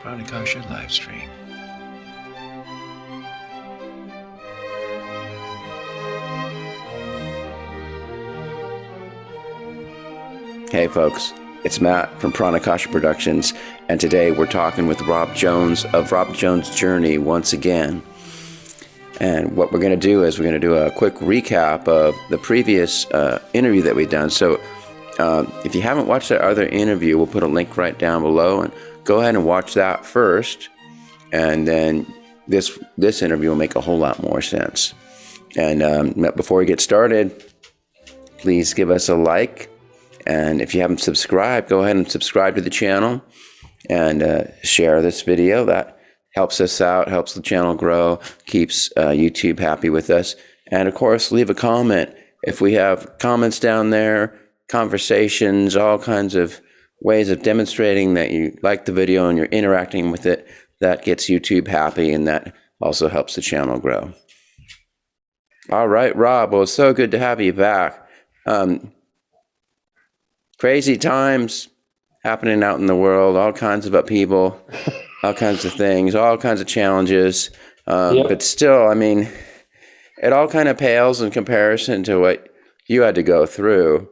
Pranakasha live stream. Hey folks, it's Matt from Pranakasha Productions, and today we're talking with Rob Jones of Rob Jones Journey once again. And what we're going to do is we're going to do a quick recap of the previous interview that we've done. So if you haven't watched that other interview, we'll put a link right down below, and go ahead and watch that first, and then this interview will make a whole lot more sense. And before we get started, please give us a like. And if you haven't subscribed, go ahead and subscribe to the channel and share this video. That helps us out, helps the channel grow, keeps YouTube happy with us. And of course, leave a comment. If we have comments down there, conversations, all kinds of ways of demonstrating that you like the video and you're interacting with it, that gets YouTube happy, and that also helps the channel grow. All right, Rob, well, it's so good to have you back. Crazy times happening out in the world, all kinds of upheaval, all kinds of things, all kinds of challenges. But still, I mean, it all kind of pales in comparison to what you had to go through.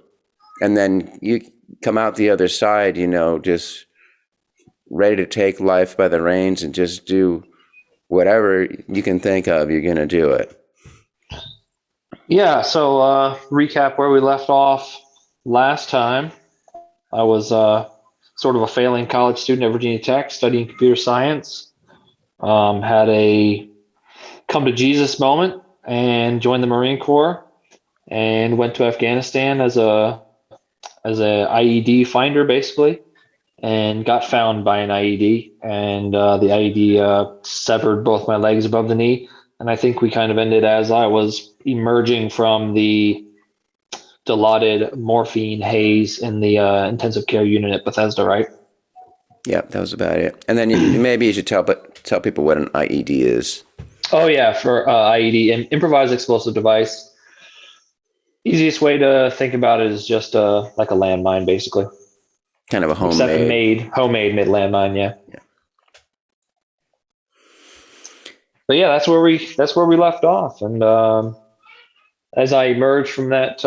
And then you come out the other side, you know, just ready to take life by the reins and just do whatever you can think of, you're going to do it. Yeah, so recap where we left off last time. I was sort of a failing college student at Virginia Tech studying computer science. Had a come to Jesus moment and joined the Marine Corps and went to Afghanistan as a IED finder, basically, and got found by an IED, and the IED severed both my legs above the knee. And I think we kind of ended as I was emerging from the dilaudid morphine haze in the intensive care unit at Bethesda, right? Yeah, that was about it. And then maybe you should tell people what an IED is. Oh yeah, for IED, improvised explosive device. Easiest way to think about it is just like a landmine, basically. Kind of a homemade landmine, yeah. But yeah, that's where we left off. And as I emerged from that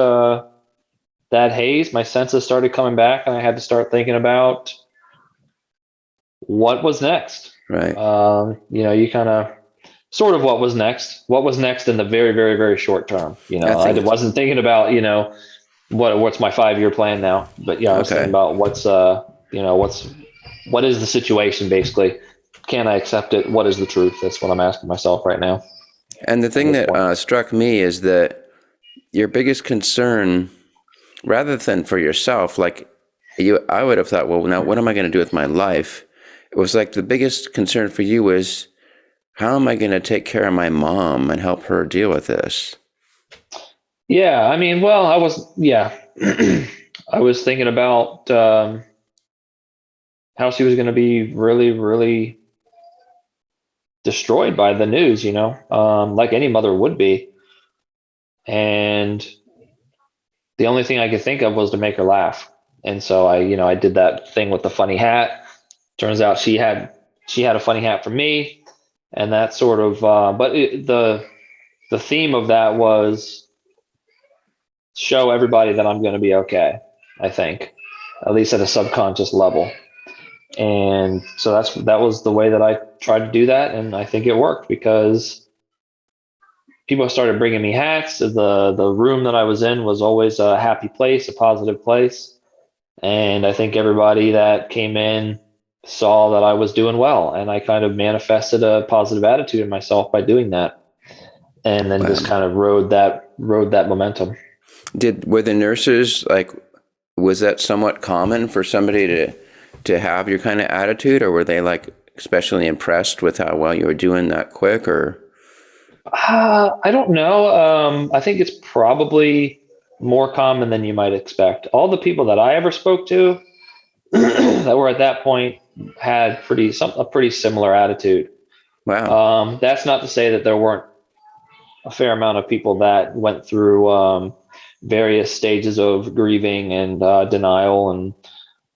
haze, my senses started coming back, and I had to start thinking about what was next. Right. You kind of sort of what was next in the very, very, very short term. You know, I wasn't thinking about, what's my 5-year plan now, but I was thinking about what is the situation, basically. Can I accept it? What is the truth? That's what I'm asking myself right now. And the thing that struck me is that your biggest concern, rather than for yourself, I would have thought, well, now what am I going to do with my life? It was like the biggest concern for you was, how am I going to take care of my mom and help her deal with this? Yeah, I mean, well, I was thinking about how she was going to be really, really destroyed by the news, like any mother would be. And the only thing I could think of was to make her laugh. And so I did that thing with the funny hat. Turns out she had a funny hat for me. And that sort of, the theme of that was show everybody that I'm going to be okay, I think, at least at a subconscious level. And so that was the way that I tried to do that. And I think it worked, because people started bringing me hats. The room that I was in was always a happy place, a positive place. And I think everybody that came in saw that I was doing well, and I kind of manifested a positive attitude in myself by doing that, and then just kind of rode that momentum. Were the nurses, was that somewhat common for somebody to have your kind of attitude, or were they especially impressed with how well you were doing that quick? Or I don't know. I think it's probably more common than you might expect. All the people that I ever spoke to that were at that point had a pretty similar attitude. Wow. That's not to say that there weren't a fair amount of people that went through various stages of grieving and denial and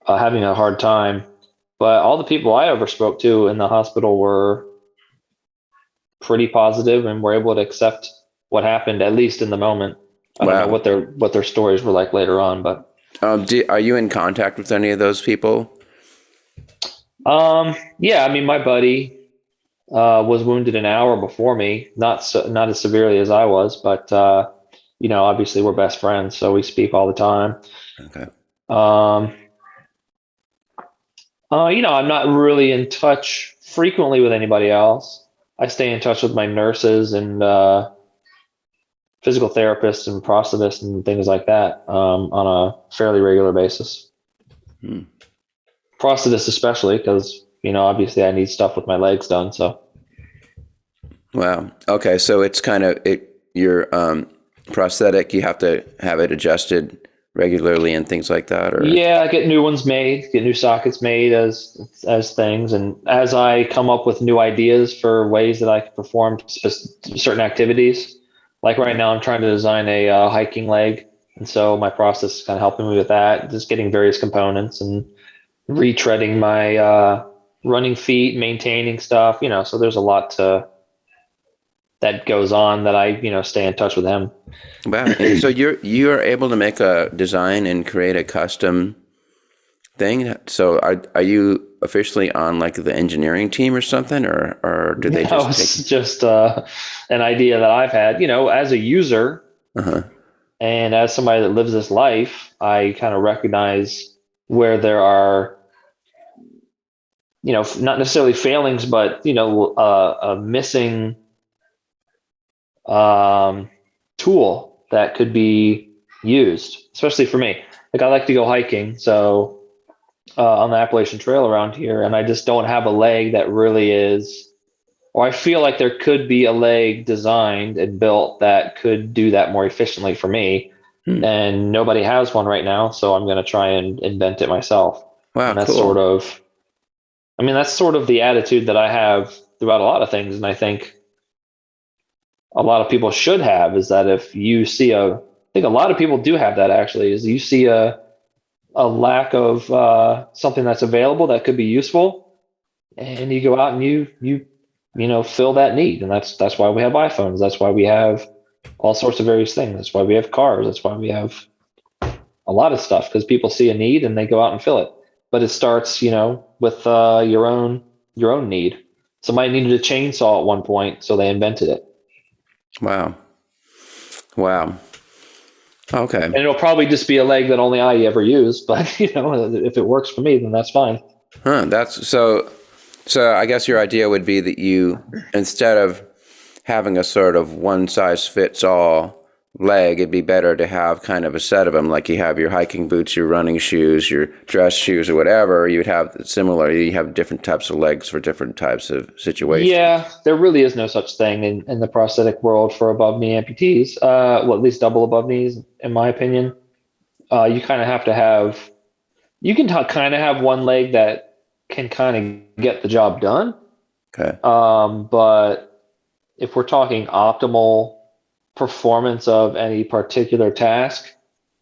having a hard time. But all the people I ever spoke to in the hospital were pretty positive and were able to accept what happened, at least in the moment. I don't know Wow. what their stories were like later on, but Are you in contact with any of those people? yeah, I mean, my buddy was wounded an hour before me, not as severely as I was, but obviously we're best friends, so we speak all the time. Okay. Um, I'm not really in touch frequently with anybody else. I stay in touch with my nurses and physical therapists and prosthetists and things like that on a fairly regular basis. Hmm. Prosthetists especially because obviously I need stuff with my legs done. So Wow. Okay. So it's kind of your prosthetic. You have to have it adjusted regularly and things like that, or yeah, get new ones made, get new sockets made as things, and as I come up with new ideas for ways that I can perform certain activities. Like right now, I'm trying to design a hiking leg, and so my process is kind of helping me with that. Just getting various components and retreading my running feet, maintaining stuff. So there's a lot that goes on that I stay in touch with him. wow. And so you're able to make a design and create a custom thing. So are you officially on like the engineering team or something, or do they No, just it's take? just an idea that I've had, as a user Uh-huh. and as somebody that lives this life, I kind of recognize where there are, not necessarily failings, but, a missing um, tool that could be used, especially for me. Like I like to go hiking. So on the Appalachian Trail around here, and I just don't have a leg that really is, or I feel like there could be a leg designed and built that could do that more efficiently for me. Hmm. And nobody has one right now, so I'm going to try and invent it myself. Wow. And Cool. that's sort of the attitude that I have throughout a lot of things. And I think a lot of people should have is that if you see I think a lot of people do have that actually, is you see a lack of something that's available that could be useful, and you go out and you fill that need, and that's why we have iPhones. That's why we have all sorts of various things. That's why we have cars. That's why we have a lot of stuff because people see a need and they go out and fill it. But it starts, with your own need. Somebody needed a chainsaw at one point, so they invented it. Wow. Wow. Okay. And it'll probably just be a leg that only I ever use, but if it works for me, then that's fine. Huh. That's so. So I guess your idea would be that you, instead of having a sort of one size fits all leg, it'd be better to have kind of a set of them, like you have your hiking boots, your running shoes, your dress shoes, or whatever. You would have similar. You have different types of legs for different types of situations. Yeah, there really is no such thing in the prosthetic world for above knee amputees. Well, at least double above knees, in my opinion. You kind of have to have, you can kind of have one leg that can kind of get the job done. Okay. But if we're talking optimal performance of any particular task,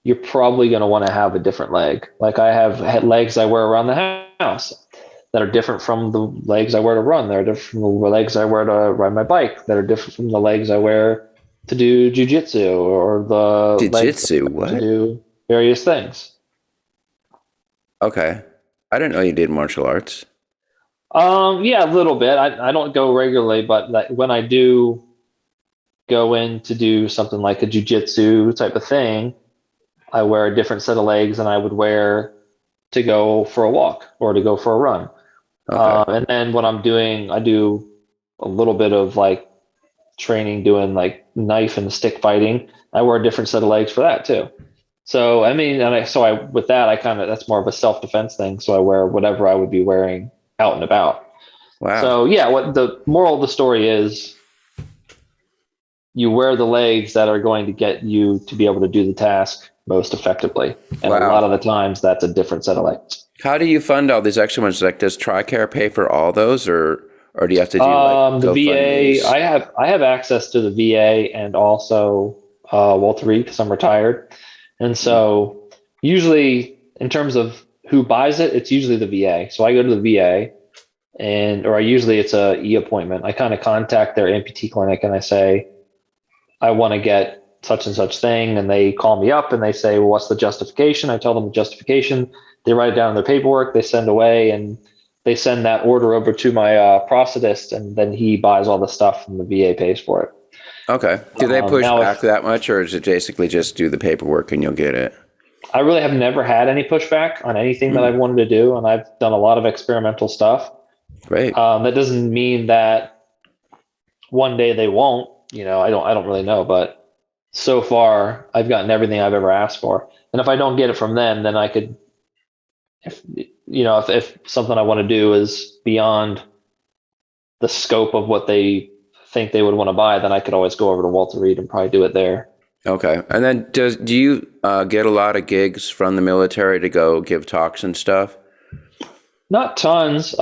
you're probably going to want to have a different leg. Like I have legs I wear around the house that are different from the legs I wear to run. They're different from the legs I wear to ride my bike. That are different from the legs I wear to do jujitsu or the legs Jiu-jitsu, to what? do various things. Okay. I didn't know you did martial arts. Yeah, a little bit. I don't go regularly, but like when I do go in to do something like a jujitsu type of thing, I wear a different set of legs than I would wear to go for a walk or to go for a run. Okay. And then when I do a little bit of like training doing like knife and stick fighting. I wear a different set of legs for that too. So I mean, with that, I kind of that's more of a self defense thing. So I wear whatever I would be wearing out and about. Wow. So yeah, what the moral of the story is, you wear the legs that are going to get you to be able to do the task most effectively. And a lot Wow. of the times that's a different set of legs. How do you fund all these extra ones? Like, does TRICARE pay for all those, or do you have to do like The VA, GoFundMe's? I have access to the VA and also Walter Reed because I'm retired, and so usually in terms of who buys it, it's usually the VA. So I go to the VA, or usually it's a e-appointment. I kind of contact their amputee clinic and I say, I want to get such and such thing. And they call me up and they say, well, what's the justification? I tell them the justification. They write it down in their paperwork. They send away, and they send that order over to my prosthetist, and then he buys all the stuff and the VA pays for it. Okay. Do they push back that much, or is it basically just do the paperwork and you'll get it? I really have never had any pushback on anything that I've wanted to do, and I've done a lot of experimental stuff. Great. That doesn't mean that one day they won't. I don't really know, but so far I've gotten everything I've ever asked for. And if I don't get it from them, then I could, if something I want to do is beyond the scope of what they think they would want to buy, then I could always go over to Walter Reed and probably do it there. Okay. And then do you get a lot of gigs from the military to go give talks and stuff? Not tons.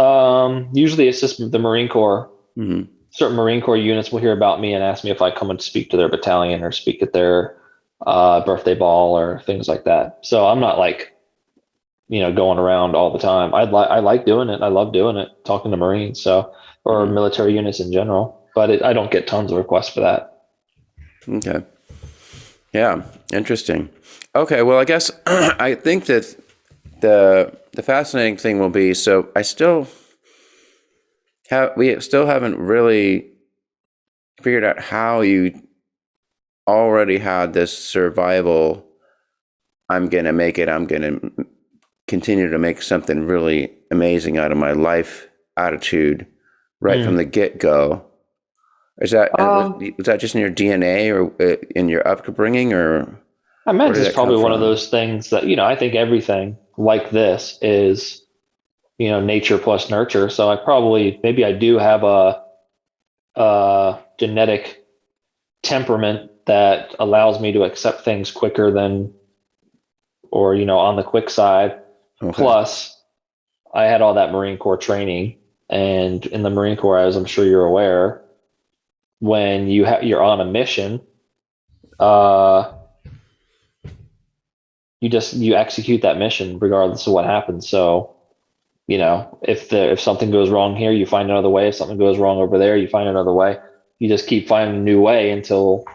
Usually it's just the Marine Corps. Mm-hmm. Certain Marine Corps units will hear about me and ask me if I come and speak to their battalion or speak at their birthday ball or things like that. So I'm not going around all the time. I like doing it. I love doing it, talking to Marines, or military units in general. But I don't get tons of requests for that. Okay. Yeah, interesting. Okay, well, I guess I think that the fascinating thing will be, so we still haven't really figured out how you already had this survival, I'm going to make it, I'm going to continue to make something really amazing out of my life attitude right from the get-go. Was that just in your DNA or in your upbringing, or? I imagine it's probably one of those things that, I think everything like this is, nature plus nurture. So maybe I do have a genetic temperament that allows me to accept things quicker than, or, on the quick side. Okay. Plus I had all that Marine Corps training, and in the Marine Corps, as I'm sure you're aware, when you're on a mission, you execute that mission regardless of what happens. So, if something goes wrong here, you find another way. If something goes wrong over there, you find another way. You just keep finding a new way until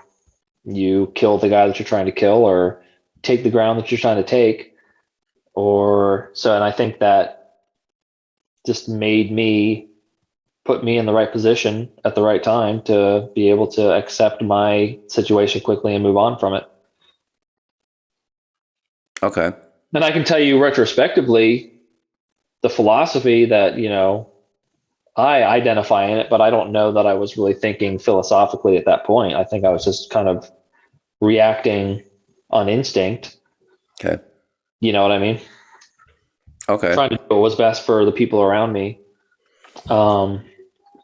you kill the guy that you're trying to kill, or take the ground that you're trying to take. And I think that just put me in the right position at the right time to be able to accept my situation quickly and move on from it. Okay. And I can tell you retrospectively, the philosophy that, I identify in it, but I don't know that I was really thinking philosophically at that point. I think I was just kind of reacting on instinct. Okay. You know what I mean? Okay. Trying to do what was best for the people around me.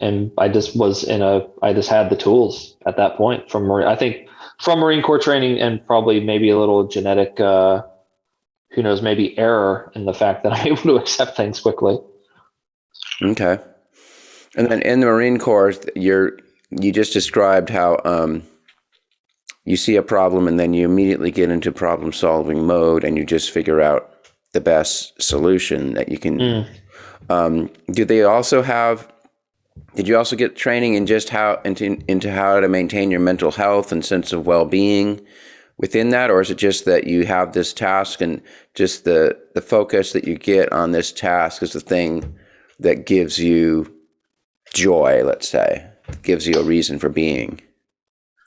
And I just had the tools at that point from Marine Corps training, and probably maybe a little genetic, who knows, maybe error in the fact that I'm able to accept things quickly. Okay. And then in the Marine Corps, you just described how, you see a problem and then you immediately get into problem solving mode and you just figure out the best solution that you can. Did you also get training in just into how to maintain your mental health and sense of well-being within that? Or is it just that you have this task and just the focus that you get on this task is the thing that gives you joy, let's say, gives you a reason for being?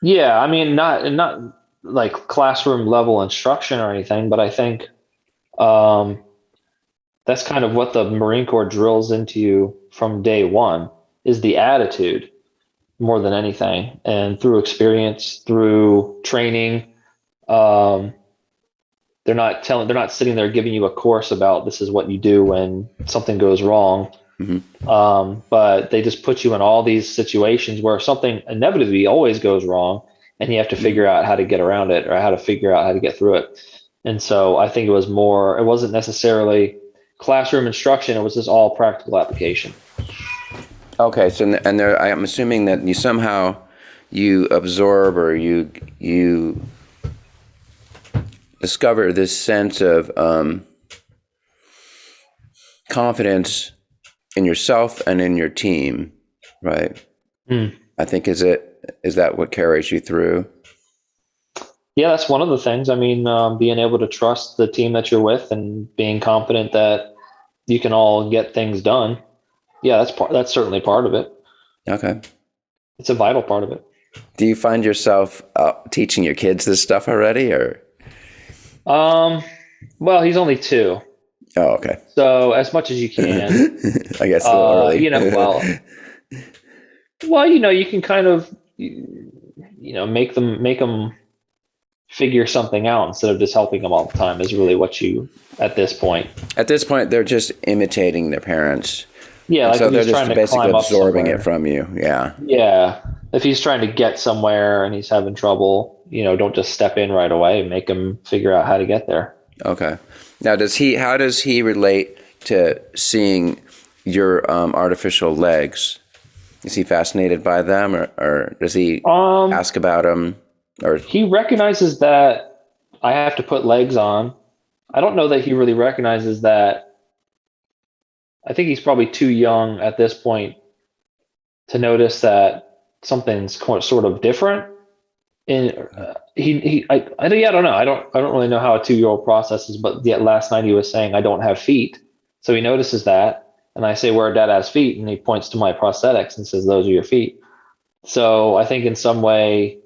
Yeah. I mean, not like classroom level instruction or anything, but I think, that's kind of what the Marine Corps drills into you from day one, is the attitude more than anything. And through experience, through training, they're not sitting there giving you a course about this is what you do when something goes wrong. Mm-hmm. But they just put you in all these situations where something inevitably always goes wrong, and you have to figure out how to get around it, or how to figure out how to get through it. And so I think it wasn't necessarily classroom instruction, it was just all practical application. Okay, so I'm assuming that you absorb, or you discover this sense of confidence in yourself and in your team, right? I think is that what carries you through? Yeah, that's one of the things. I mean, being able to trust the team that you're with and being confident that you can all get things done. Yeah, that's certainly part of it. Okay. It's a vital part of it. Do you find yourself teaching your kids this stuff already, or? Well, he's only 2, Oh, okay. so as much as you can. I guess a little early. You can kind of, make them figure something out instead of just helping them all the time is really what you, at this point. At this point, they're just imitating their parents. Yeah, like so if they're he's just trying to basically climb up absorbing somewhere. it from you. Yeah. Yeah. If he's trying to get somewhere and he's having trouble, don't just step in right away and make him figure out how to get there. Okay. Now, how does he relate to seeing your artificial legs? Is he fascinated by them, or does he ask about them? Or he recognizes that I have to put legs on. I don't know that he really recognizes that. I think he's probably too young at this point to notice that something's sort of different. And I don't know. I don't really know how a 2-year-old processes, but yet last night he was saying I don't have feet, so he notices that, and I say where Dad has feet, and he points to my prosthetics and says those are your feet. So I think in some way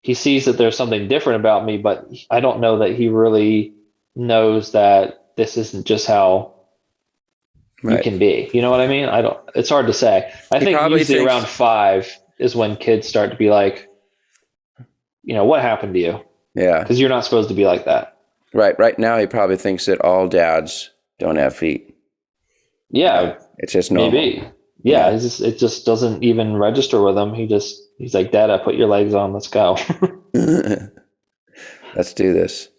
he sees that there's something different about me, but I don't know that he really knows that this isn't just how you can be. You know what I mean? It's hard to say. I think usually around 5 is when kids start to be like, what happened to you? Yeah. Because you're not supposed to be like that. Right. Right now, he probably thinks that all dads don't have feet. Yeah. It's just normal. Maybe. Yeah. It just doesn't even register with him. He's like, Dad, put your legs on. Let's go. Let's do this.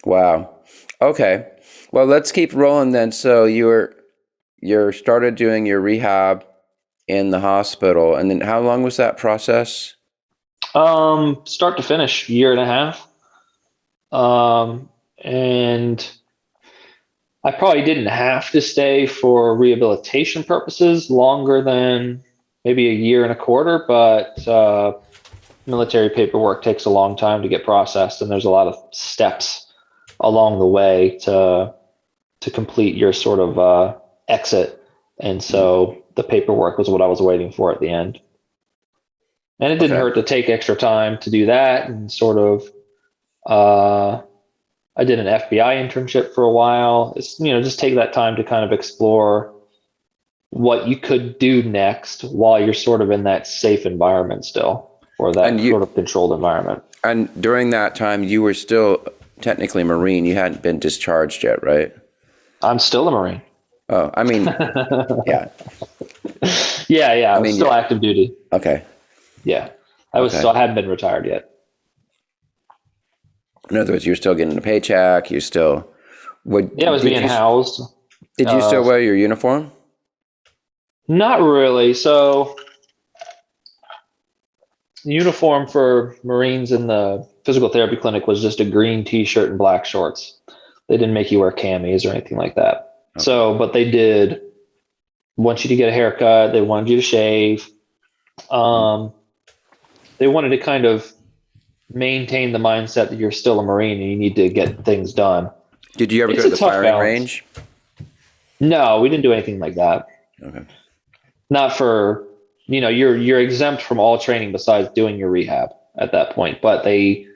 Wow. Okay. Well, let's keep rolling then. So you're started doing your rehab in the hospital, and then how long was that process? Start to finish, 1.5 years. And I probably didn't have to stay for rehabilitation purposes longer than maybe 1.25 years, but military paperwork takes a long time to get processed, and there's a lot of steps along the way to complete your sort of exit. And so the paperwork was what I was waiting for at the end. And it didn't hurt to take extra time to do that, and sort of, I did an FBI internship for a while. It's, just take that time to kind of explore what you could do next while you're sort of in that safe environment still, or that sort of controlled environment. And during that time, you were still technically a Marine. You hadn't been discharged yet, right? I'm still a Marine. Oh, I mean, yeah. Yeah. I was still active duty. Okay. Yeah. I hadn't been retired yet. In other words, you're still getting a paycheck. You still I was being housed. Did you still wear your uniform? Not really. So the uniform for Marines in the physical therapy clinic was just a green t-shirt and black shorts. They didn't make you wear camis or anything like that. Okay. So, but they did want you to get a haircut. They wanted you to shave. They wanted to kind of maintain the mindset that you're still a Marine and you need to get things done. Did you ever go to the firing range? No, we didn't do anything like that. Okay. Not for, you're exempt from all training besides doing your rehab at that point, but they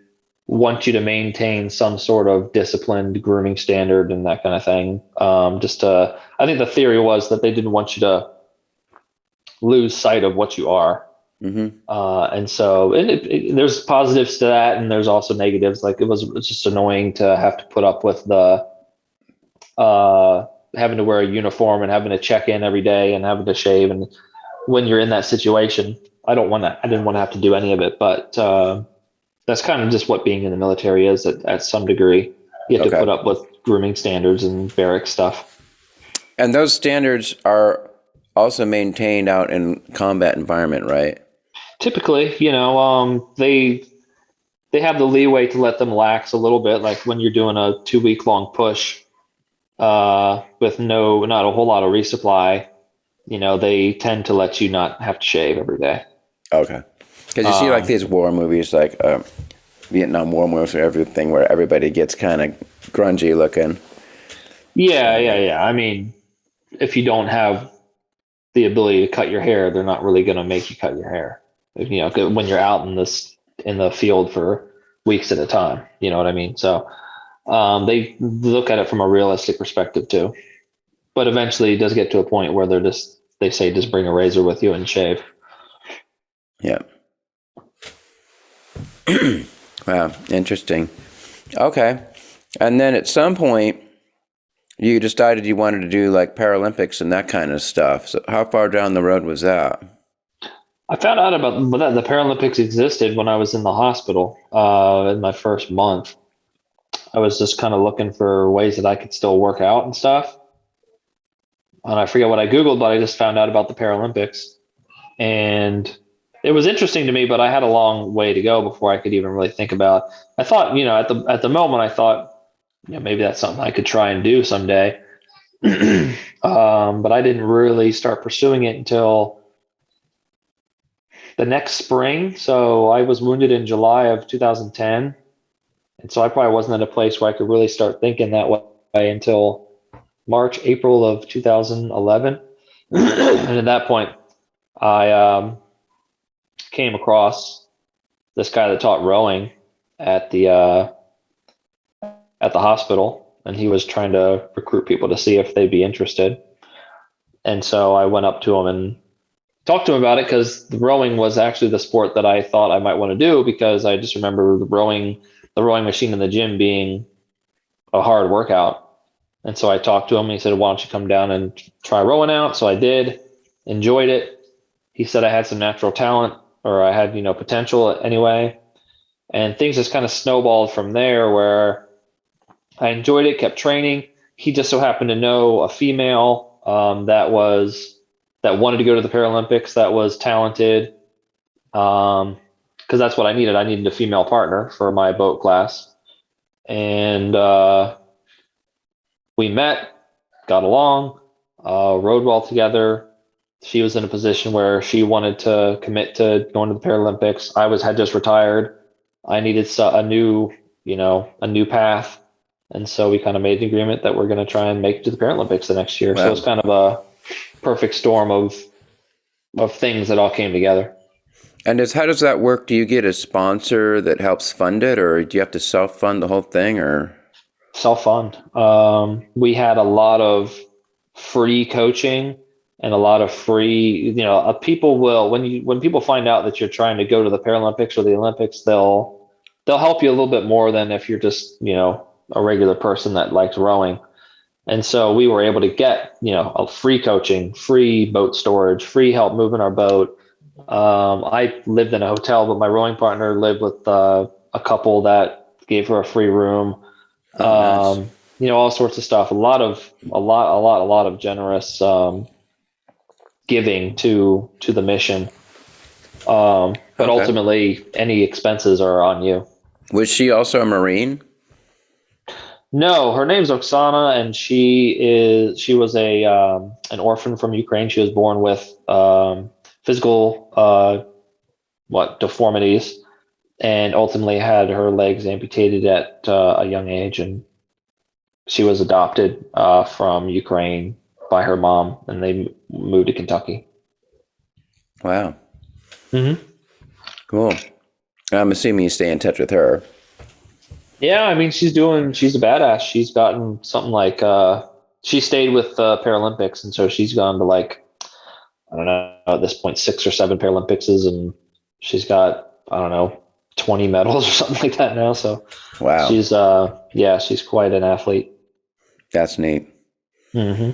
want you to maintain some sort of disciplined grooming standard and that kind of thing. I think the theory was that they didn't want you to lose sight of what you are. Mm-hmm. And so there's positives to that, and there's also negatives. Like it's just annoying to have to put up with the having to wear a uniform and having to check in every day and having to shave. And when you're in that situation, I didn't want to have to do any of it, but that's kind of just what being in the military is at some degree. You have to put up with grooming standards and barrack stuff. And those standards are also maintained out in combat environment, right? Typically, they have the leeway to let them lax a little bit. Like when you're doing a 2-week long push, with not a whole lot of resupply, they tend to let you not have to shave every day. Okay. Because you see like Um, these war movies, like Vietnam War movies, or everything where everybody gets kind of grungy looking. yeah, yeah, yeah. I mean, if you don't have the ability to cut your hair, they're not really going to make you cut your hair. When you're out in the field for weeks at a time, you know what I mean? So they look at it from a realistic perspective too. But eventually, it does get to a point where they say just bring a razor with you and shave. Yeah. Wow. Interesting. Okay. And then at some point, you decided you wanted to do like Paralympics and that kind of stuff. So how far down the road was that? I found out about that the Paralympics existed when I was in the hospital in my first month. I was just kind of looking for ways that I could still work out and stuff. And I forget what I Googled, but I just found out about the Paralympics. And it was interesting to me, but I had a long way to go before I could even really think about. I thought, at the moment, I thought, maybe that's something I could try and do someday. But I didn't really start pursuing it until the next spring. So I was wounded in July of 2010. And so I probably wasn't at a place where I could really start thinking that way until March, April of 2011. And at that point, I came across this guy that taught rowing at the hospital, and he was trying to recruit people to see if they'd be interested. And so I went up to him and talked to him about it because the rowing was actually the sport that I thought I might want to do because I just remember the rowing machine in the gym being a hard workout. And so I talked to him. And he said, "Why don't you come down and try rowing out?" So I did, enjoyed it. He said I had some natural talent, or I had potential anyway. And things just kind of snowballed from there, where I enjoyed it, kept training. He just so happened to know a female that wanted to go to the Paralympics, that was talented, because that's what I needed. I needed a female partner for my boat class, and we met, got along, rode well together. She was in a position where she wanted to commit to going to the Paralympics. Had just retired. I needed a new path. And so we kind of made an agreement that we're going to try and make it to the Paralympics the next year. So it's Wow. kind of a perfect storm of things that all came together. And how does that work? Do you get a sponsor that helps fund it, or do you have to self-fund the whole thing, or? Self-fund. We had a lot of free coaching and a lot of free, people will, when people find out that you're trying to go to the Paralympics or the Olympics, they'll help you a little bit more than if you're just, a regular person that likes rowing. And so we were able to get, a free coaching, free boat storage, free help moving our boat. I lived in a hotel, but my rowing partner lived with a couple that gave her a free room. Oh, nice. All sorts of stuff. A lot of generous giving to the mission. But Okay. ultimately, any expenses are on you. Was she also a Marine? No, her name's Oksana, and she was an orphan from Ukraine. She was born with physical deformities, and ultimately had her legs amputated at a young age, and she was adopted from Ukraine by her mom, and they moved to Kentucky. Wow. Mm-hmm. Cool. I'm assuming you stay in touch with her. Yeah, I mean, she's a badass. She's gotten something like, she stayed with the Paralympics. And so she's gone to like, I don't know, at this point, 6 or 7 Paralympics, and she's got, I don't know, 20 medals or something like that now. So Wow. she's quite an athlete. That's neat. Mm-hmm.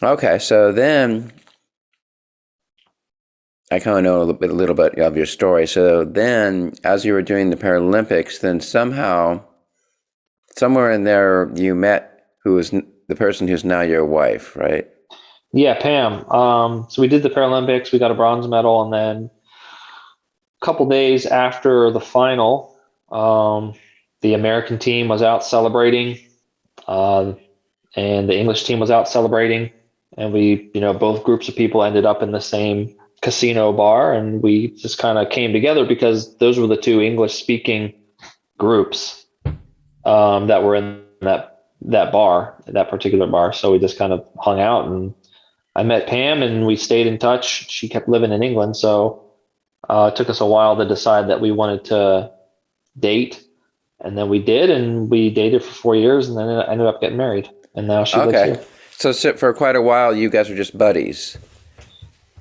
Okay, so then I kind of know a little bit of your story. So then, as you were doing the Paralympics, then somehow, somewhere in there, you met the person who's now your wife, right? Yeah, Pam. So we did the Paralympics, we got a bronze medal, and then a couple days after the final, the American team was out celebrating. and the English team was out celebrating, and we, both groups of people ended up in the same casino bar, and we just kind of came together because those were the two English speaking groups that were in that particular bar. So we just kind of hung out, and I met Pam, and we stayed in touch. She kept living in England, so it took us a while to decide that we wanted to date, and then we did, and we dated for 4 years, and then I ended up getting married, and now she lives here. So for quite a while, you guys were just buddies.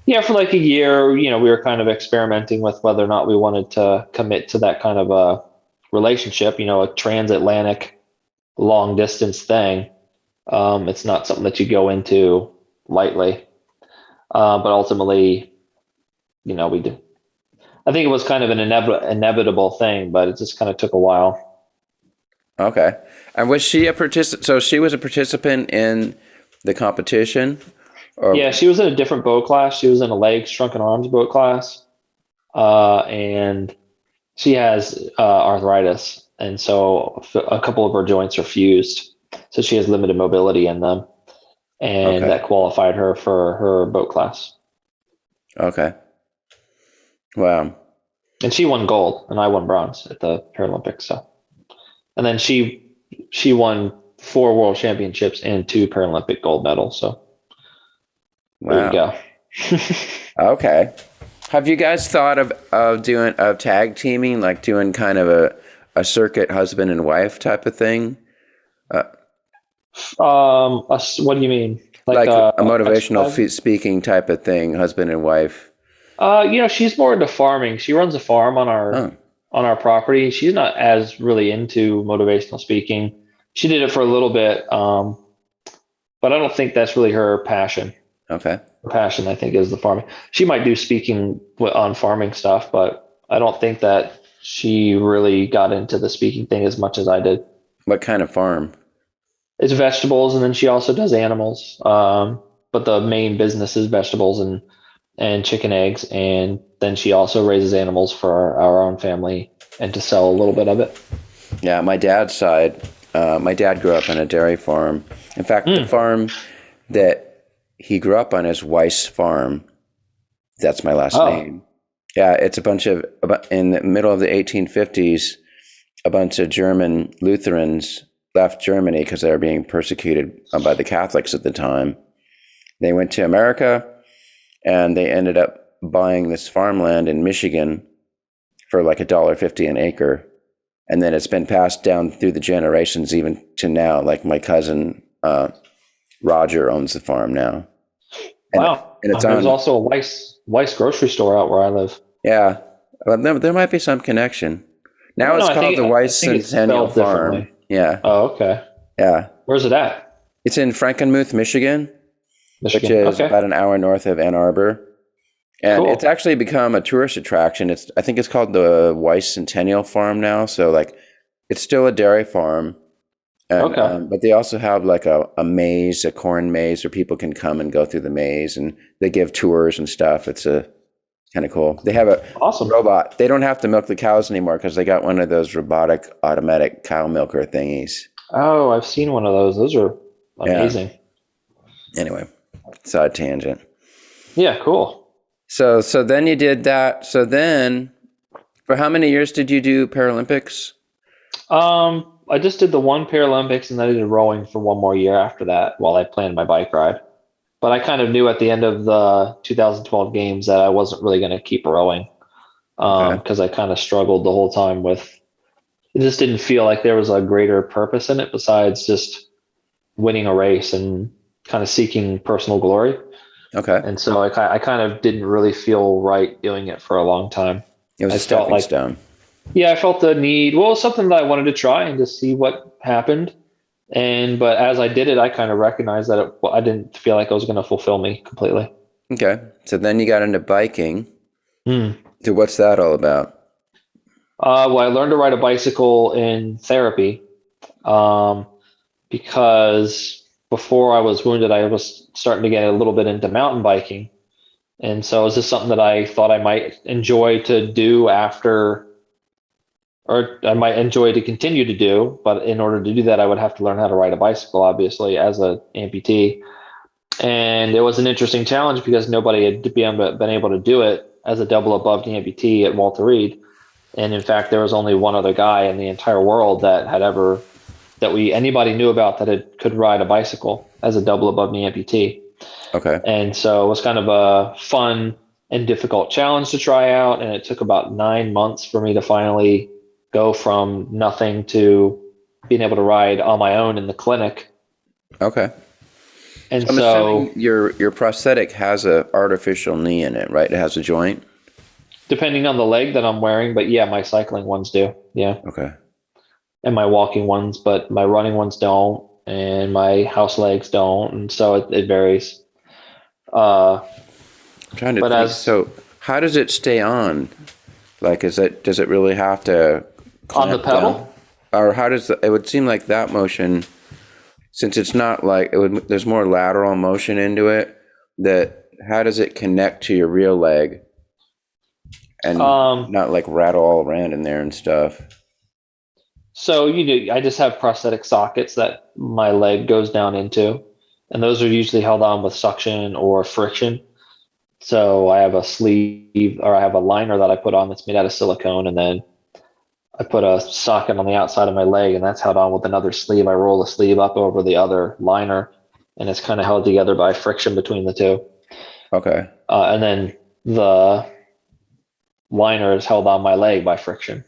Yeah, for like a year, we were kind of experimenting with whether or not we wanted to commit to that kind of a relationship, a transatlantic long distance thing. It's not something that you go into lightly. But ultimately, we do. I think it was kind of an inevitable thing, but it just kind of took a while. Okay. And was she a participant? So she was a participant in the competition? Yeah, she was in a different boat class. She was in a legs, trunk, and arms boat class. And she has arthritis. And so a couple of her joints are fused. So she has limited mobility in them. And that qualified her for her boat class. Okay. Wow. And she won gold, and I won bronze at the Paralympics. So, and then she won 4 world championships and 2 Paralympic gold medals. So, there you go. Okay. Have you guys thought of doing tag teaming, like doing kind of a circuit husband and wife type of thing? What do you mean? Like a motivational speaking type of thing, husband and wife? She's more into farming. She runs a farm on our property. She's not as really into motivational speaking. She did it for a little bit, but I don't think that's really her passion. Okay. Her passion, I think, is the farming. She might do speaking on farming stuff, but I don't think that she really got into the speaking thing as much as I did. What kind of farm? It's vegetables, and then she also does animals. But the main business is vegetables and chicken eggs, and then she also raises animals for our own family and to sell a little bit of it. Yeah, my dad's side, my dad grew up on a dairy farm. In fact, the farm that he grew up on is Weiss Farm. That's my last name. Yeah, it's in the middle of the 1850s, a bunch of German Lutherans left Germany because they were being persecuted by the Catholics at the time. They went to America, and they ended up buying this farmland in Michigan for like $1.50 an acre. And then it's been passed down through the generations even to now. Like my cousin Roger owns the farm now. And, wow. And there's also a Weiss grocery store out where I live. Yeah. There might be some connection. Now it's called the Weiss Centennial Farm. Yeah. Oh, okay. Yeah. Where's it at? It's in Frankenmuth, Michigan. Which is about an hour north of Ann Arbor. And It's actually become a tourist attraction. I think it's called the Weiss Centennial Farm now. So it's still a dairy farm. And, but they also have like a maze, a corn maze where people can come and go through the maze, and they give tours and stuff. It's kind of cool. They have a robot. They don't have to milk the cows anymore because they got one of those robotic automatic cow milker thingies. Oh, I've seen one of those. Those are amazing. Yeah. Anyway. Side tangent. Yeah, cool. So then you did that. So then, for how many years did you do Paralympics? I just did the one Paralympics, and then I did rowing for one more year after that while I planned my bike ride. But I kind of knew at the end of the 2012 games that I wasn't really going to keep rowing because I kind of struggled the whole time with. It just didn't feel like there was a greater purpose in it besides just winning a race and kind of seeking personal glory. Okay. And so I kind of didn't really feel right doing it for a long time. It was a stepping stone. Yeah, I felt the need. Well, something that I wanted to try and to see what happened. But as I did it, I kind of recognized that I didn't feel like it was going to fulfill me completely. Okay. So then you got into biking. So what's that all about? Well, I learned to ride a bicycle in therapy because before I was wounded, I was starting to get a little bit into mountain biking. And so it was just something that I thought I might enjoy to do after or I might enjoy to continue to do. But in order to do that, I would have to learn how to ride a bicycle, obviously, as a amputee. And it was an interesting challenge because nobody had been able to do it as a double above knee amputee at Walter Reed. And in fact, there was only one other guy in the entire world that had ever anybody knew about that could ride a bicycle as a double above knee amputee. Okay. And so it was kind of a fun and difficult challenge to try out. And it took about 9 months for me to finally go from nothing to being able to ride on my own in the clinic. Okay. And I'm so assuming your prosthetic has a artificial knee in it, right? It has a joint. depending on the leg that I'm wearing, but yeah, my cycling ones do. Yeah. Okay. And my walking ones, but my running ones don't, and my house legs don't. And so it varies. I'm trying to But think. as So how does it stay on? Like, does it really have to on the clamp pedal, down? Or how does it would seem like that motion, since it's not like there's more lateral motion into it, that how does it connect to your real leg and not like rattle all around in there and stuff? so I just have prosthetic sockets that my leg goes down into, and those are usually held on with suction or friction. So I have a sleeve, or I have a liner that I put on that's made out of silicone, and then I put a socket on the outside of my leg, and that's held on with another sleeve. I roll the sleeve up over the other liner, and it's kind of held together by friction between the two. Okay. And then the liner is held on my leg by friction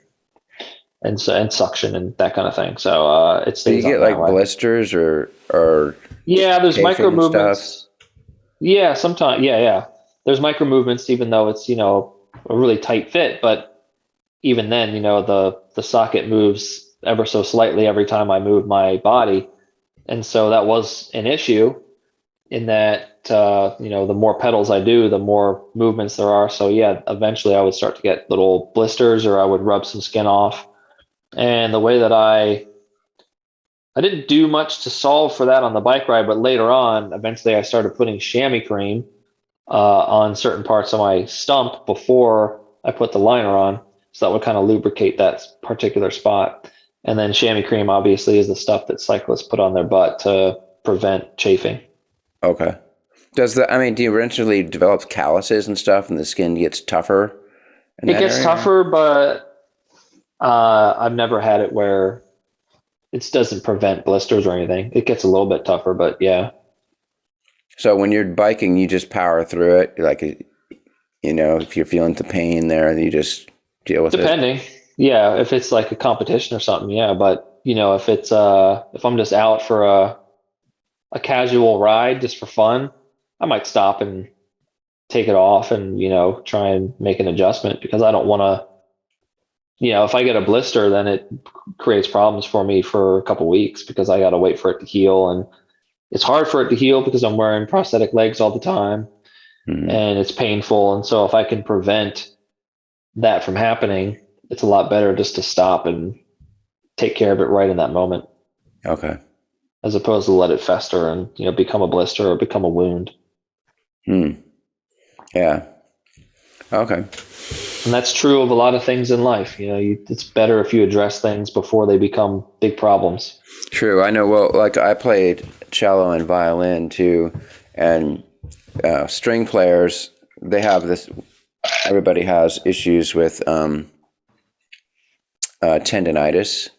and suction and that kind of thing. So it Do you stays get on that like way. blisters or Yeah, there's chafing micro and movements. Yeah, sometimes. Yeah. There's micro movements, even though it's a really tight fit. But even then, the socket moves ever so slightly every time I move my body, and so that was an issue. In that, the more pedals I do, the more movements there are. So yeah, eventually I would start to get little blisters, or I would rub some skin off. And the way that I didn't do much to solve for that on the bike ride, but later on, eventually I started putting chamois cream on certain parts of my stump before I put the liner on. So that would kind of lubricate that particular spot. And then chamois cream obviously is the stuff that cyclists put on their butt to prevent chafing. Okay. Do you eventually develop calluses and stuff and the skin gets tougher? It gets tougher, but I've never had it where it doesn't prevent blisters or anything. It gets a little bit tougher, but yeah. So when you're biking, you just power through it. Like, if you're feeling the pain there, you just deal with it. Depending. Yeah. If it's like a competition or something. Yeah. But if it's, if I'm just out for a casual ride just for fun, I might stop and take it off and, try and make an adjustment, because I don't want to, if I get a blister, then it creates problems for me for a couple weeks, because I got to wait for it to heal. And it's hard for it to heal because I'm wearing prosthetic legs all the time, and it's painful. And so if I can prevent that from happening, it's a lot better just to stop and take care of it right in that moment. Okay. As opposed to let it fester and become a blister or become a wound. Yeah. Okay. And that's true of a lot of things in life. It's better if you address things before they become big problems. True. I know. Well, like I played cello and violin too, and string players, they have this. Everybody has issues with tendonitis.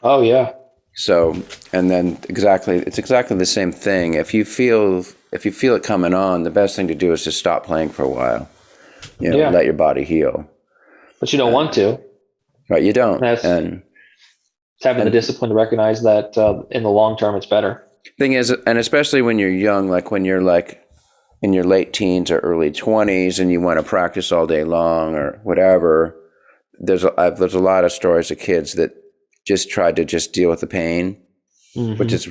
Oh yeah. So, and then it's exactly the same thing. If you feel it coming on, the best thing to do is to stop playing for a while. Let your body heal. But you don't want to. Right, you don't. It's having the discipline to recognize that in the long term, it's better. Thing is, and especially when you're young, like when you're like in your late teens or early 20s, and you want to practice all day long or whatever, there's a lot of stories of kids that just tried to just deal with the pain, which is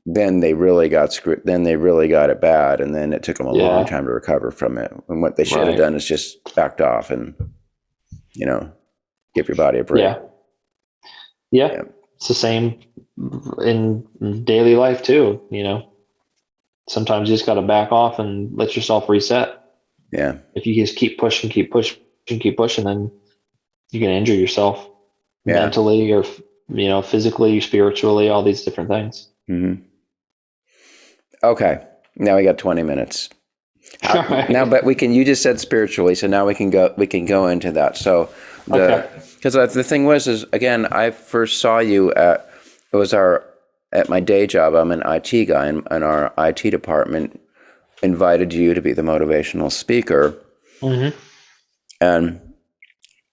then they really got screwed. Then they really got it bad, and then it took them a long time to recover from it. And what they should have done is just backed off and give your body a break. Yeah. It's the same in daily life too. Sometimes you just got to back off and let yourself reset. Yeah. If you just keep pushing, then you're going to injure yourself. Yeah. mentally or, physically, spiritually, all these different things. Mm-hmm. Okay. Now we got 20 minutes. All right. Now, but you just said spiritually, so now we can go into that. So because the thing is again, I first saw you at my day job. I'm an IT guy, and our IT department invited you to be the motivational speaker. Mm-hmm. And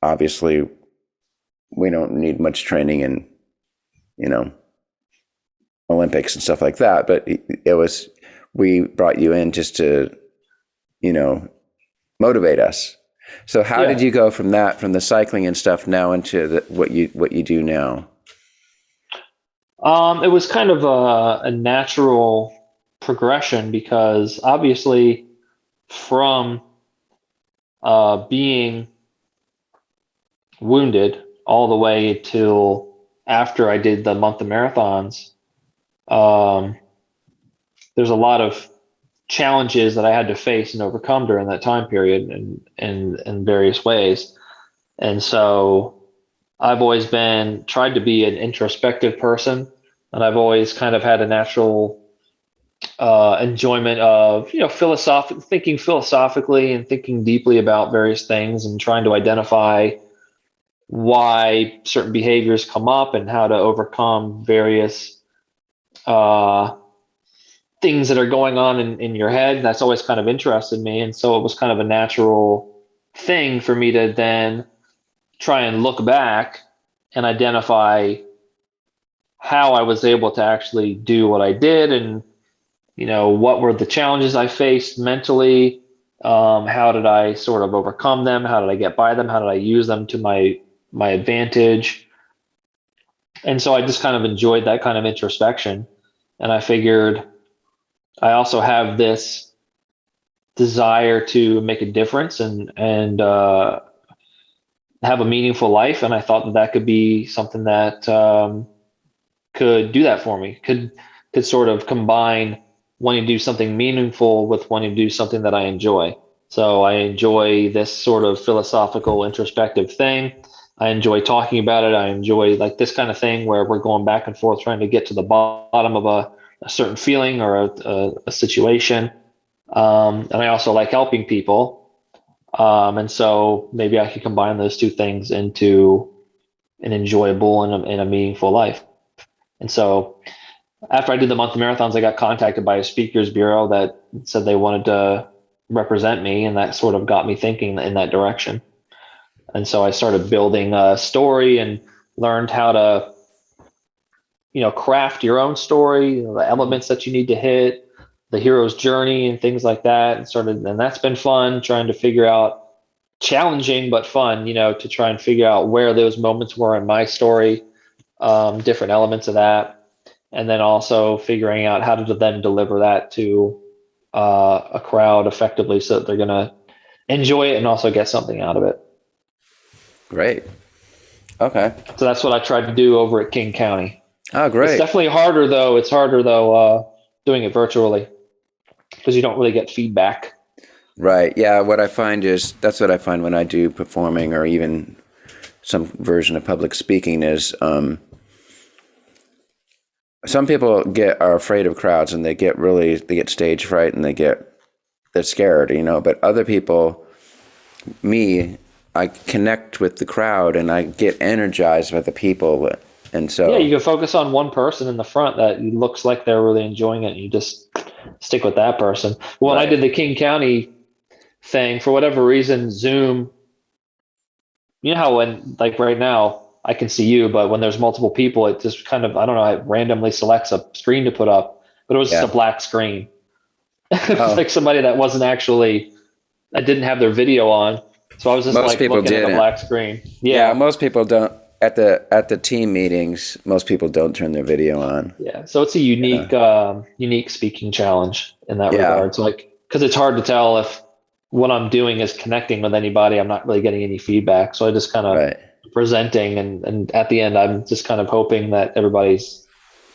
obviously we don't need much training in, Olympics and stuff like that, but we brought you in just to, motivate us. So how did you go from the cycling and stuff now into what you do now? It was kind of a natural progression because obviously from being wounded all the way till after I did the month of marathons, there's a lot of challenges that I had to face and overcome during that time period in various ways. And so I've always tried to be an introspective person, and I've always kind of had a natural enjoyment of, thinking philosophically and thinking deeply about various things and trying to identify why certain behaviors come up and how to overcome various things that are going on in your head. That's always kind of interested me. And so it was kind of a natural thing for me to then try and look back and identify how I was able to actually do what I did, and what were the challenges I faced mentally, how did I sort of overcome them, how did I get by them, how did I use them to my advantage. And so I just kind of enjoyed that kind of introspection, and I figured I also have this desire to make a difference and have a meaningful life, and I thought that could be something that could do that for me. Could sort of combine wanting to do something meaningful with wanting to do something that I enjoy. So I enjoy this sort of philosophical, introspective thing. I enjoy talking about it. I enjoy like this kind of thing where we're going back and forth trying to get to the bottom of a certain feeling or a situation. And I also like helping people. And so maybe I could combine those two things into an enjoyable and a meaningful life. And so after I did the month of marathons, I got contacted by a speakers bureau that said they wanted to represent me, and that sort of got me thinking in that direction. And so I started building a story and learned how to, craft your own story, the elements that you need to hit, the hero's journey and things like that. And that's been fun, trying to figure out, challenging but fun, to try and figure out where those moments were in my story, different elements of that. And then also figuring out how to then deliver that to a crowd effectively so that they're going to enjoy it and also get something out of it. Great. Okay. So that's what I tried to do over at King County. Oh, great. It's definitely harder though. It's harder though doing it virtually because you don't really get feedback. Right. Yeah. That's what I find when I do performing or even some version of public speaking is some people are afraid of crowds and they get stage fright and they're scared, but other people, I connect with the crowd and I get energized by the people. And so, you can focus on one person in the front that looks like they're really enjoying it, and you just stick with that person. When I did the King County thing, for whatever reason, Zoom, how when, like right now, I can see you, but when there's multiple people, it just kind of, I don't know, it randomly selects a screen to put up, but it was just a black screen. Like somebody that wasn't actually, I didn't have their video on. So I was just looking at the black screen. Yeah, most people don't. At the team meetings, most people don't turn their video on. Yeah, so it's a unique speaking challenge in that regard. So because it's hard to tell if what I'm doing is connecting with anybody. I'm not really getting any feedback. So I just kind of presenting, and at the end, I'm just kind of hoping that everybody's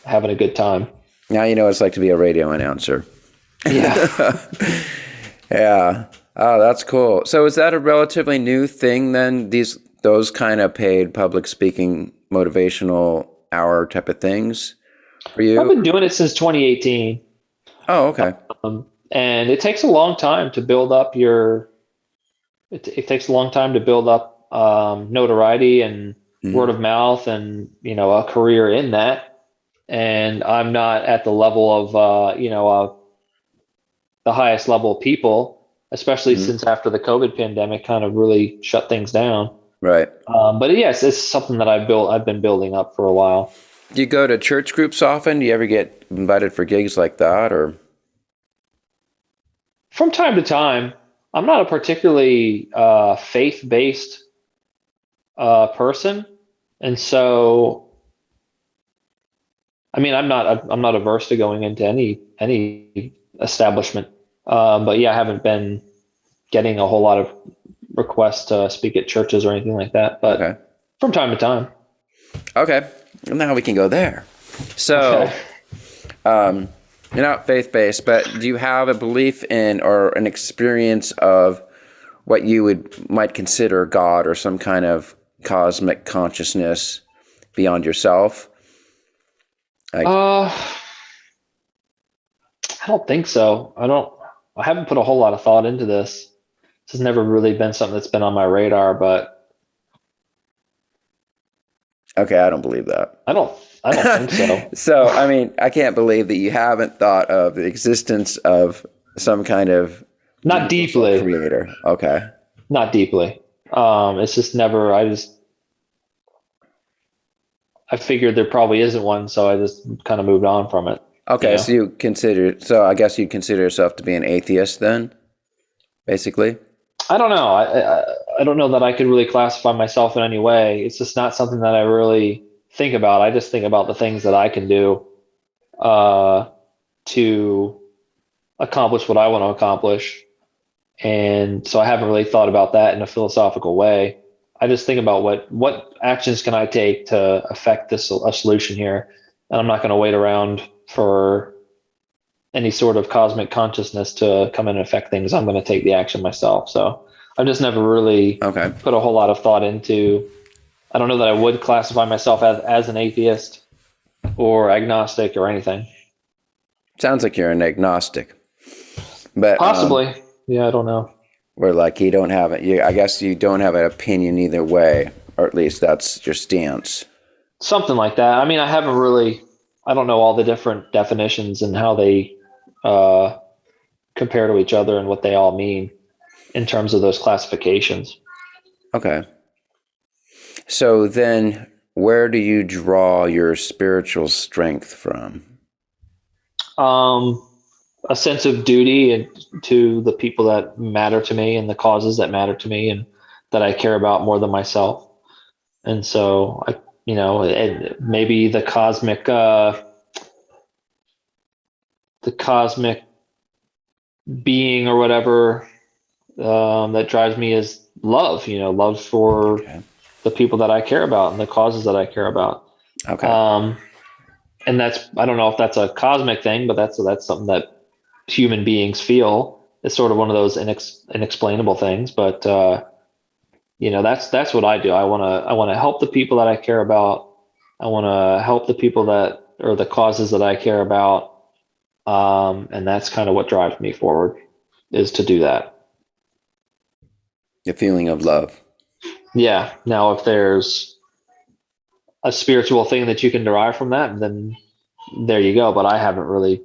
having a good time. Now you know what it's like to be a radio announcer. Yeah. Yeah. Oh, that's cool. So is that a relatively new thing then? The those kind of paid public speaking, motivational hour type of things for you? I've been doing it since 2018. Oh, okay. And it takes a long time to build up it takes a long time to build up notoriety and word of mouth and, a career in that. And I'm not at the level of, the highest level of people, especially since after the COVID pandemic kind of really shut things down. Right. But yes, it's something that I've been building up for a while. Do you go to church groups often? Do you ever get invited for gigs like that, or? From time to time. I'm not a particularly faith-based person, and so I mean, I'm not averse to going into any establishment, but yeah, I haven't been getting a whole lot of requests to speak at churches or anything like that. But from time to time. Okay, now we can go there. So, you're not faith-based, but do you have a belief in or an experience of what you might consider God or some kind of cosmic consciousness beyond yourself? I don't think so. I haven't put a whole lot of thought into this. This has never really been something that's been on my radar, but okay, I don't believe that. I don't think so. So, I mean, I can't believe that you haven't thought of the existence of some kind of not deeply creator. Okay. Not deeply. It's just never, I figured there probably isn't one, so I just kind of moved on from it. Okay, so I guess you'd consider yourself to be an atheist then, basically? I don't know. I don't know that I could really classify myself in any way. It's just not something that I really think about. I just think about the things that I can do to accomplish what I want to accomplish. And so I haven't really thought about that in a philosophical way. I just think about what actions can I take to affect a solution here. And I'm not going to wait around for any sort of cosmic consciousness to come in and affect things. I'm going to take the action myself. So I've just never really put a whole lot of thought into. I don't know that I would classify myself as an atheist or agnostic or anything. Sounds like you're an agnostic, but possibly. Yeah, I don't know. Where like you don't have it. I guess you don't have an opinion either way, or at least that's your stance. Something like that. I mean, I don't know all the different definitions and how they compare to each other and what they all mean in terms of those classifications. Okay. So then where do you draw your spiritual strength from? A sense of duty and to the people that matter to me and the causes that matter to me and that I care about more than myself. And so maybe the cosmic being or whatever that drives me is love, love for the people that I care about and the causes that I care about. Okay. And I don't know if that's a cosmic thing, but that's something that human beings feel. It's sort of one of those inexplainable things, but that's what I do. I want to help the people that I care about. I want to help the people that or the causes that I care about. And that's kind of what drives me forward, is to do that. The feeling of love. Yeah. Now, if there's a spiritual thing that you can derive from that, then there you go. But I haven't really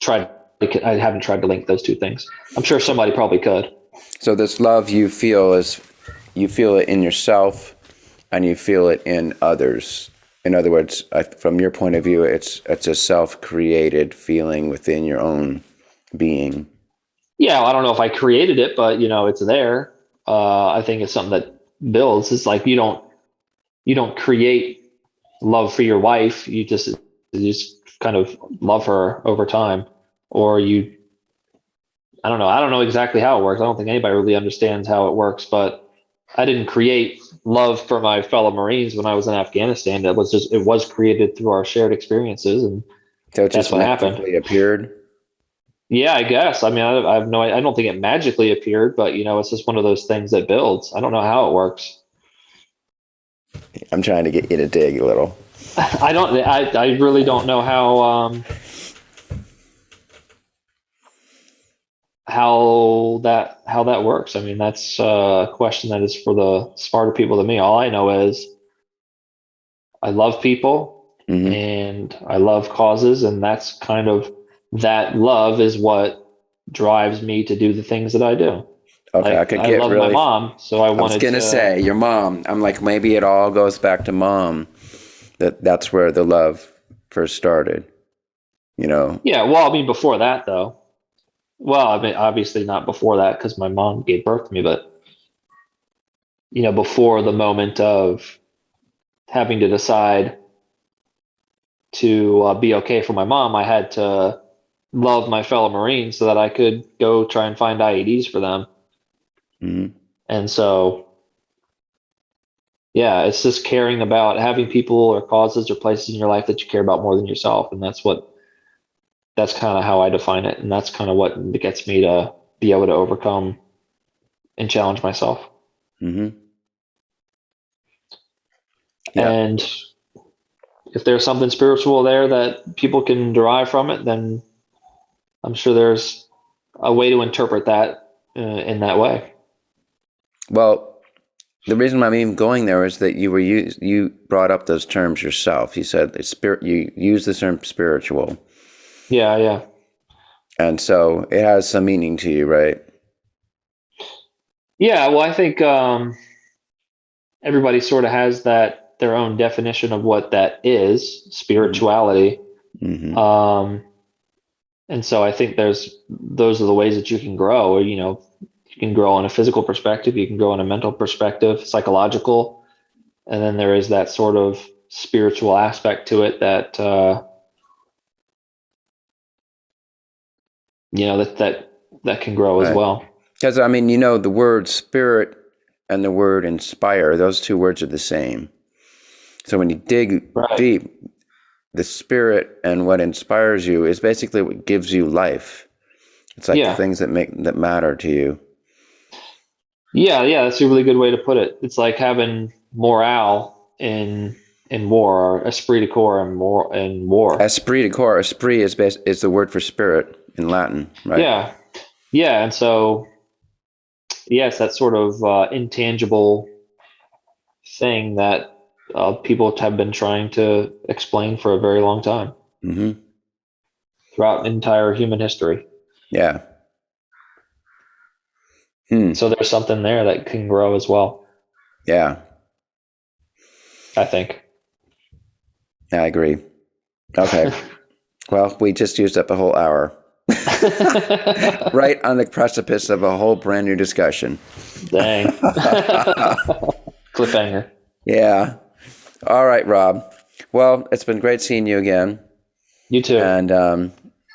tried to link those two things. I'm sure somebody probably could. So this love you feel it in yourself and you feel it in others. In other words, from your point of view, it's a self-created feeling within your own being. Yeah, I don't know if I created it, but it's there. I think it's something that builds. It's like you don't create love for your wife. You just kind of love her over time, or I don't know. I don't know exactly how it works. I don't think anybody really understands how it works, but I didn't create love for my fellow Marines when I was in Afghanistan. It was created through our shared experiences, and so it that's just what happened. appeared. Yeah, I guess. I mean, I have no, I don't think it magically appeared, but it's just one of those things that builds. I don't know how it works. I'm trying to get you to dig a little. I really don't know how that works. I mean, that's a question that is for the smarter people than me. All I know is I love people Hmm. and I love causes, and that's kind of that love is what drives me to do the things that I do. Okay, I Like could I get love my really. mom, so I I was wanted gonna to. say your mom. I'm like maybe it all goes back to mom. That's where the love first started. You know. Yeah, well, I mean, before that though. Well, I mean, obviously not before that because my mom gave birth to me, but before the moment of having to decide to be okay for my mom, I had to love my fellow Marines so that I could go try and find IEDs for them. Hmm. And so, yeah, it's just caring about having people or causes or places in your life that you care about more than yourself. And that's kind of how I define it. And that's kind of what gets me to be able to overcome and challenge myself. Hmm. Yeah. And if there's something spiritual there that people can derive from it, then I'm sure there's a way to interpret that in that way. Well, the reason I'm even going there is that you brought up those terms yourself. You said the spirit. You use the term spiritual, Yeah, yeah. and so it has some meaning to you, right? Yeah, well, I think everybody sort of has their own definition of what that is, spirituality. Mm-hmm. Um, and so I think those are the ways that you can grow. You can grow on a physical perspective, you can grow on a mental perspective, psychological, and then there is that sort of spiritual aspect to it that that can grow as Right. well. Because I mean, the word spirit and the word inspire; those two words are the same. So when you dig Right. deep, the spirit and what inspires you is basically what gives you life. It's like the Yeah. things that matter to you. Yeah, yeah, that's a really good way to put it. It's like having morale in war, or esprit de corps in war. Esprit de corps. Esprit is the word for spirit in Latin, right? Yeah, yeah, and so yes, that sort of intangible thing that people have been trying to explain for a very long time Mm-hmm. throughout entire human history. Yeah. Hmm. So there's something there that can grow as well, Yeah. I think. I agree. Okay. Well, we just used up a whole hour. Right on the precipice of a whole brand new discussion. Dang. Cliffhanger. Yeah. All right, Rob. Well, it's been great seeing you again. You too. And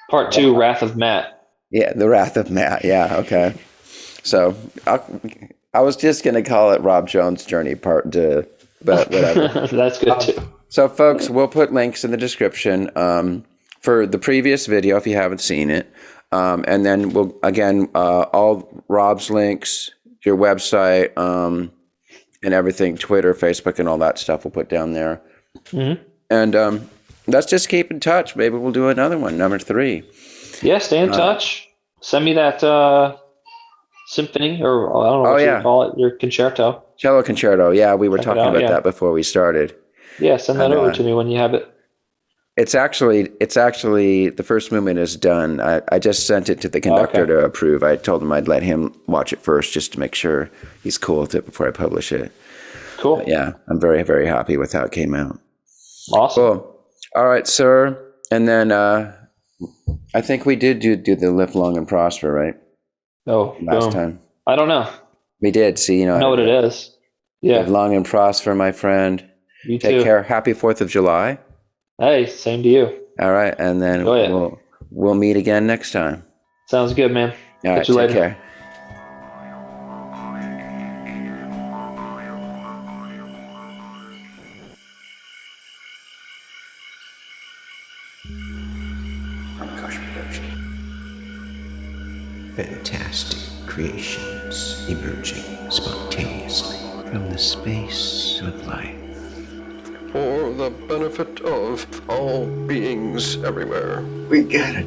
Part two, Wrath of Matt. yeah, the Wrath of Matt. Yeah. Okay. So I was just going to call it Rob Jones' Journey Part 2, but whatever. That's good too. So, folks, we'll put links in the description for the previous video if you haven't seen it. And then we'll, again, all Rob's links, your website, and everything, Twitter, Facebook, and all that stuff we'll put down there. Mm-hmm. And let's just keep in touch. Maybe we'll do another one, number 3. Yeah, stay in touch. Send me that symphony, or I don't know Oh, what you yeah. would call it, your concerto. Cello Concerto. Yeah, we were Check it talking out, about yeah. that before we started. Yeah, send that And over to me when you have it. it's actually the first movement is done. I just sent it to the conductor Okay. to approve. I told him I'd let him watch it first just to make sure he's cool with it before I publish it. Cool. But yeah, I'm very, very happy with how it came out. Awesome. Cool. All right, sir. And then I think we did do the Live Long and Prosper, right? Oh, Last boom. time. I don't know. We did. See, I know what it is. Live Yeah. long and prosper, my friend. You Take too. care. Happy 4th of July. Hey, same to you. All right, and then Enjoy it. we'll meet again next time. Sounds good, man. All right, Catch you take later. care. Oh my gosh, production. fantastic creations emerging spontaneously from the space of life. For the benefit of all beings everywhere. We gotta